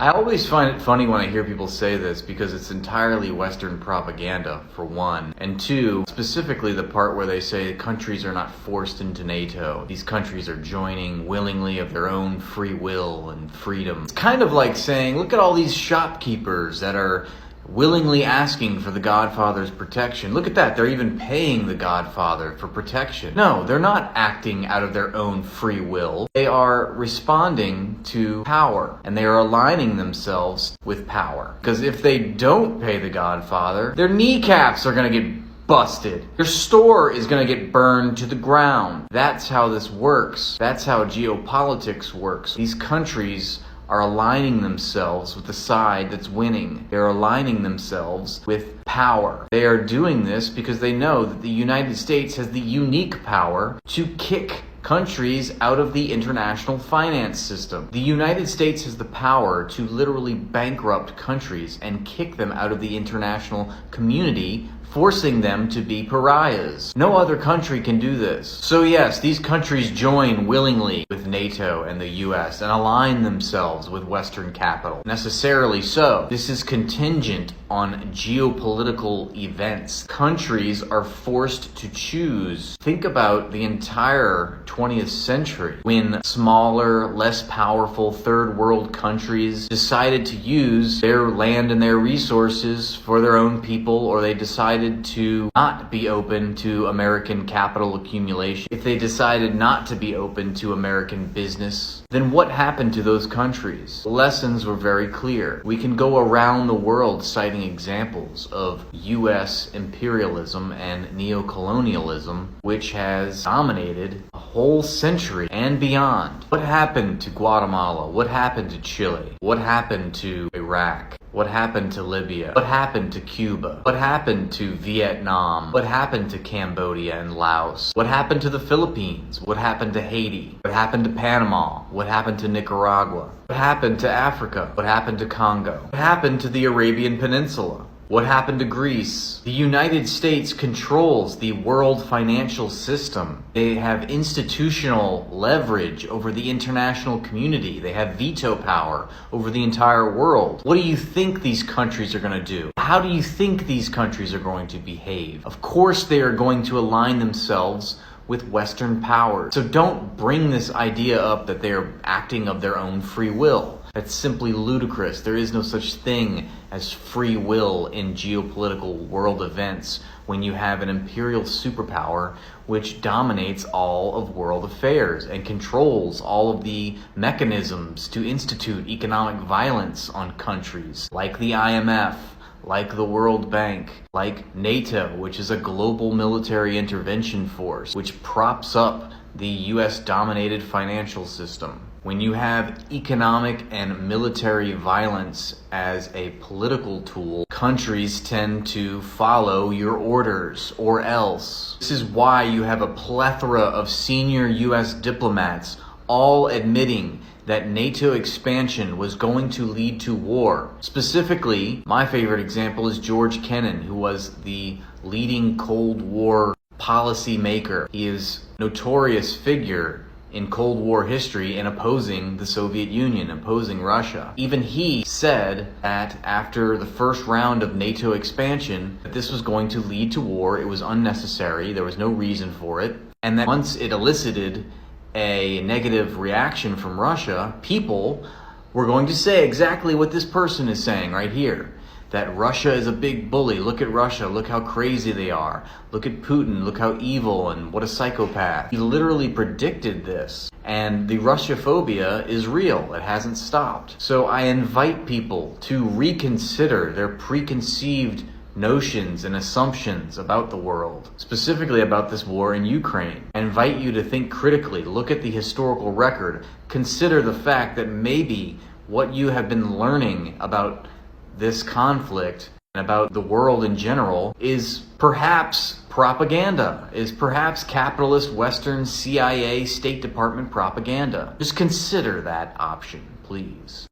I always find it funny when I hear people say this because it's entirely Western propaganda, for one. And two, specifically the part where they say countries are not forced into NATO. These countries are joining willingly of their own free will and freedom. It's kind of like saying, look at all these shopkeepers that are willingly asking for the Godfather's protection. Look at that, they're even paying the Godfather for protection. No, they're not acting out of their own free will. They are responding to power, and they are aligning themselves with power. Because if they don't pay the Godfather, their kneecaps are going to get busted. Their store is going to get burned to the ground. That's how this works. That's how geopolitics works. These countries are aligning themselves with the side that's winning. They're aligning themselves with power. They are doing this because they know that the United States has the unique power to kick countries out of the international finance system. The United States has the power to literally bankrupt countries and kick them out of the international community, forcing them to be pariahs. No other country can do this. So yes, these countries join willingly with NATO and the US and align themselves with Western capital. Necessarily so. This is contingent on geopolitical events. Countries are forced to choose. Think about the entire 20th century when smaller, less powerful third world countries decided to use their land and their resources for their own people, or they decided to not be open to American capital accumulation. If they decided not to be open to American business, then what happened to those countries? The lessons were very clear. We can go around the world citing examples of US imperialism and neocolonialism, which has dominated a whole century and beyond. What happened to Guatemala? What happened to Chile? What happened to Iraq? What happened to Libya? What happened to Cuba? What happened to Vietnam? What happened to Cambodia and Laos? What happened to the Philippines? What happened to Haiti? What happened to Panama? What happened to Nicaragua? What happened to Africa? What happened to Congo? What happened to the Arabian Peninsula? What happened to Greece? The United States controls the world financial system. They have institutional leverage over the international community. They have veto power over the entire world. What do you think these countries are going to do? How do you think these countries are going to behave? Of course they are going to align themselves with Western powers. So don't bring this idea up that they are acting of their own free will. That's simply ludicrous. There is no such thing as free will in geopolitical world events when you have an imperial superpower which dominates all of world affairs and controls all of the mechanisms to institute economic violence on countries like the IMF, like the World Bank, like NATO, which is a global military intervention force, which props up the US-dominated financial system. When you have economic and military violence as a political tool, countries tend to follow your orders, or else. This is why you have a plethora of senior US diplomats all admitting that NATO expansion was going to lead to war. Specifically, my favorite example is George Kennan, who was the leading Cold War policy maker. He is a notorious figure in Cold War history in opposing the Soviet Union, opposing Russia. Even he said that after the first round of NATO expansion, that this was going to lead to war. It was unnecessary. There was no reason for it. And that once it elicited a negative reaction from Russia, people were going to say exactly what this person is saying right here. That Russia is a big bully. Look at Russia. Look how crazy they are. Look at Putin. Look how evil and what a psychopath. He literally predicted this. And the Russophobia is real. It hasn't stopped. So I invite people to reconsider their preconceived notions and assumptions about the world, specifically about this war in Ukraine. I invite you to think critically. Look at the historical record. Consider the fact that maybe what you have been learning about this conflict and about the world in general is perhaps propaganda, is perhaps capitalist Western CIA State Department propaganda. Just consider that option, please.